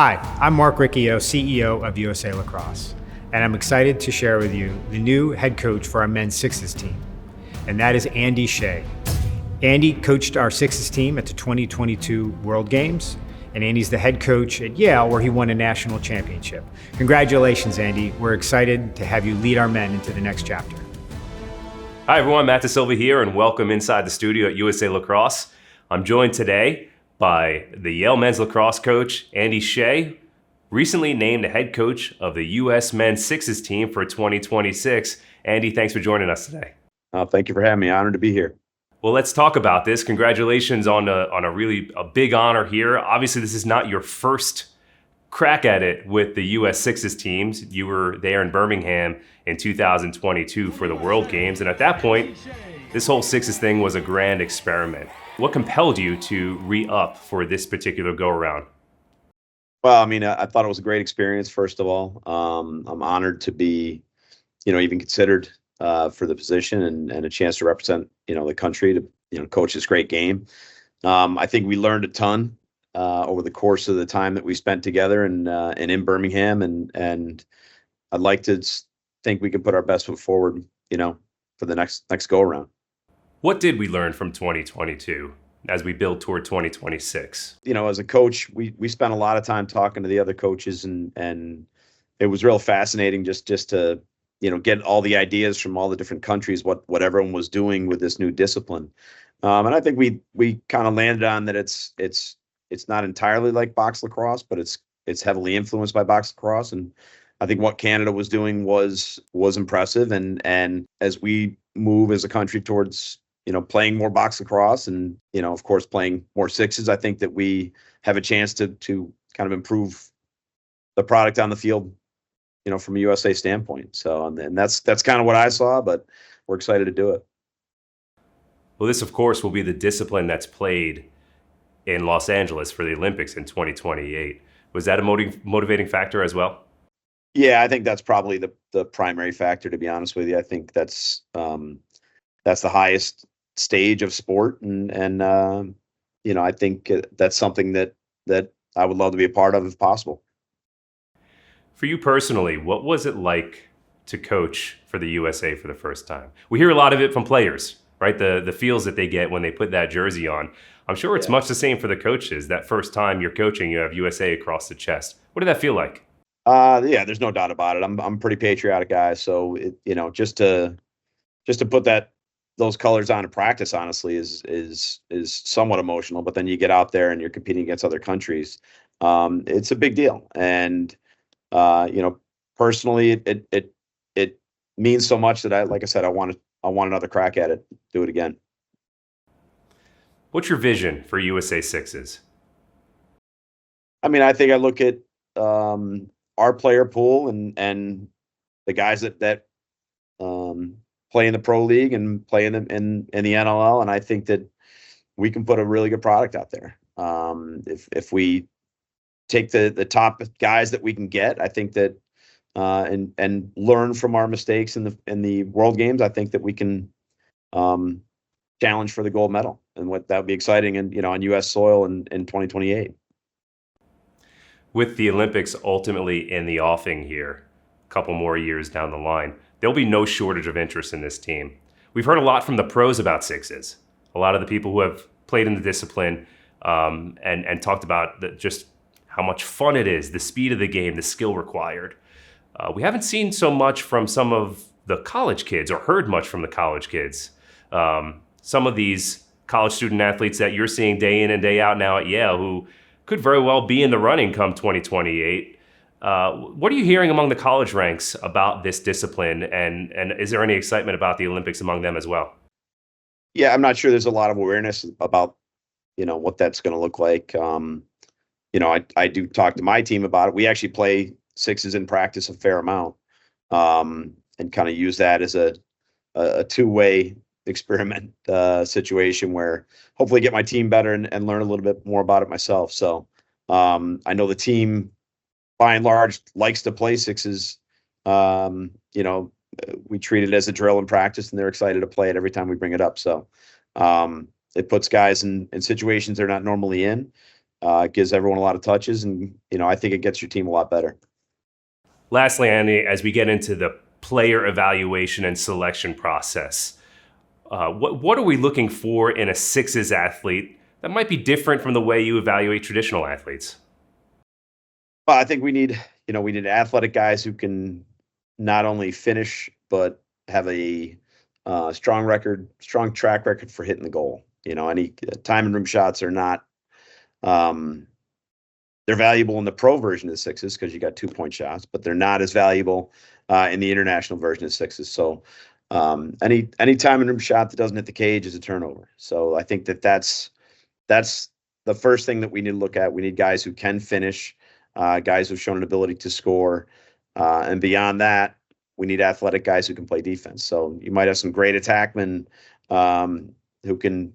Hi, I'm Mark Riccio, CEO of USA Lacrosse, and I'm excited to share with you the new head coach for our men's sixes team, and that is Andy Shea. Andy coached our sixes team at the 2022 World Games, and Andy's the head coach at Yale, where he won a national championship. Congratulations, Andy. We're excited to have you lead our men into the next chapter. Hi, everyone. Matt DeSilva here, and welcome inside the studio at USA Lacrosse. I'm joined today by the Yale men's lacrosse coach, Andy Shea, recently named the head coach of the U.S. men's sixes team for 2026. Andy, thanks for joining us today. Thank you for having me. Honored to be here. Well, let's talk about this. Congratulations on a really big honor here. Obviously, this is not your first crack at it with the U.S. sixes teams. You were there in Birmingham in 2022 for the World Games, and at that point, this whole sixes thing was a grand experiment. What compelled you to re-up for this particular go-around? Well, I thought it was a great experience, first of all. I'm honored to be, even considered for the position and a chance to represent, the country to, coach this great game. I think we learned a ton over the course of the time that we spent together and in Birmingham, and I'd like to think we can put our best foot forward, for the next go-around. What did we learn from 2022 as we build toward 2026? As a coach, we spent a lot of time talking to the other coaches, and it was real fascinating just to, get all the ideas from all the different countries, what everyone was doing with this new discipline. And I think we kind of landed on that it's not entirely like box lacrosse, but it's heavily influenced by box lacrosse. And I think what Canada was doing was impressive. And as we move as a country towards playing more box lacrosse and, of course, playing more sixes, I think that we have a chance to kind of improve the product on the field, from a USA standpoint. So, and that's kind of what I saw, but we're excited to do it. Well, this, of course, will be the discipline that's played in Los Angeles for the Olympics in 2028. Was that a motivating factor as well? Yeah, I think that's probably the primary factor, to be honest with you. I think that's the highest stage of sport, and I think that's something that I would love to be a part of if possible. For you personally, what was it like to coach for the USA for the first time? We hear a lot of it from players, right? The feels that they get when they put that jersey on. I'm sure it's much the same for the coaches. That first time you're coaching, you have USA across the chest. What did that feel like? Yeah, there's no doubt about it. I'm a pretty patriotic guy, so just to put those colors on in practice, honestly, is somewhat emotional. But then you get out there and you're competing against other countries. It's a big deal, and personally, it means so much that like I said, I want another crack at it. Do it again. What's your vision for USA Sixes? I think I look at our player pool and the guys that play in the pro league and play in the NLL, and I think that we can put a really good product out there. If we take the top guys that we can get, I think that and learn from our mistakes in the World Games, I think that we can challenge for the gold medal, and what that would be exciting, and on U.S. soil in 2028. With the Olympics ultimately in the offing here, a couple more years down the line, there'll be no shortage of interest in this team. We've heard a lot from the pros about sixes. A lot of the people who have played in the discipline and talked about just how much fun it is, the speed of the game, the skill required. We haven't seen so much from some of the college kids, or heard much from the college kids. Some of these college student athletes that you're seeing day in and day out now at Yale, who could very well be in the running come 2028. What are you hearing among the college ranks about this discipline, and is there any excitement about the Olympics among them as well? Yeah, I'm not sure there's a lot of awareness about, what that's going to look like. I do talk to my team about it. We actually play sixes in practice a fair amount, and kind of use that as a two-way experiment situation where hopefully get my team better and learn a little bit more about it myself. So I know the team, by and large, likes to play sixes. We treat it as a drill in practice, and they're excited to play it every time we bring it up. So it puts guys in situations they're not normally in. It gives everyone a lot of touches, and I think it gets your team a lot better. Lastly, Andy, as we get into the player evaluation and selection process, what are we looking for in a Sixes athlete that might be different from the way you evaluate traditional athletes? Well, I think we need athletic guys who can not only finish but have a strong track record for hitting the goal. Any time and room shots are not. They're valuable in the pro version of the Sixes because you got 2-point shots, but they're not as valuable in the international version of Sixes. So any time and room shot that doesn't hit the cage is a turnover. So I think that's the first thing that we need to look at. We need guys who can finish, guys who've shown an ability to score, and beyond that, we need athletic guys who can play defense. So you might have some great attackmen who can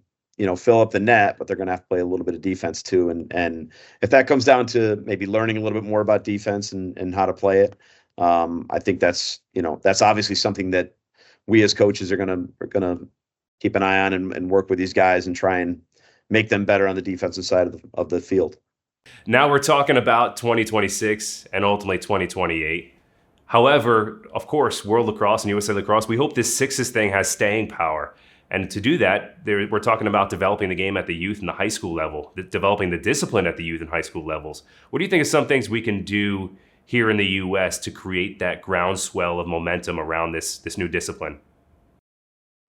fill up the net, but they're going to have to play a little bit of defense too. And if that comes down to maybe learning a little bit more about defense and how to play it, I think that's obviously something that we as coaches are gonna keep an eye on and work with these guys and try and make them better on the defensive side of the field. Now we're talking about 2026 and ultimately 2028. However, of course, World Lacrosse and USA Lacrosse, we hope this Sixes thing has staying power. And to do that, we're talking about developing the game at the youth and the high school level, developing the discipline at the youth and high school levels. What do you think are some things we can do here in the U.S. to create that groundswell of momentum around this new discipline?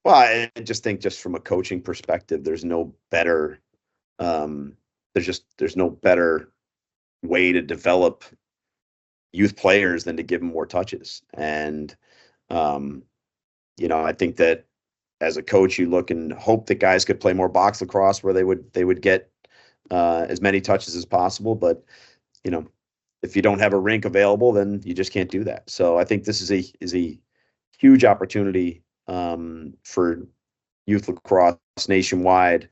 Well, I just think just from a coaching perspective, there's no better there's no better way to develop youth players than to give them more touches. And I think that as a coach, you look and hope that guys could play more box lacrosse where they would get as many touches as possible. But if you don't have a rink available, then you just can't do that. So I think this is a huge opportunity for youth lacrosse nationwide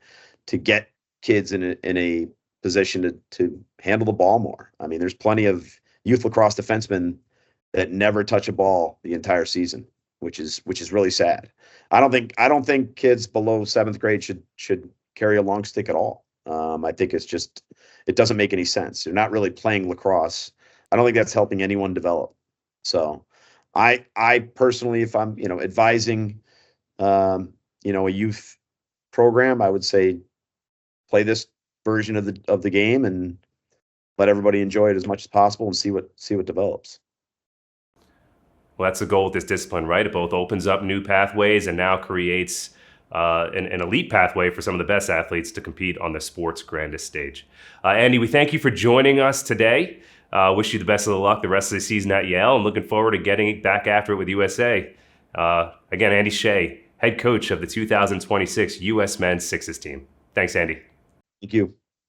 to get kids in a position to handle the ball more. I mean, there's plenty of youth lacrosse defensemen that never touch a ball the entire season, which is really sad. I don't think kids below 7th grade should carry a long stick at all. I think it doesn't make any sense. They're not really playing lacrosse. I don't think that's helping anyone develop. So I personally, if I'm advising a youth program, I would say play this version of the game and let everybody enjoy it as much as possible and see what develops. Well, that's the goal with this discipline, right? It both opens up new pathways and now creates an elite pathway for some of the best athletes to compete on the sport's grandest stage. Andy, we thank you for joining us today. Wish you the best of the luck the rest of the season at Yale, and looking forward to getting back after it with USA. Again, Andy Shea, head coach of the 2026 U.S. Men's Sixes team. Thanks, Andy. Thank you.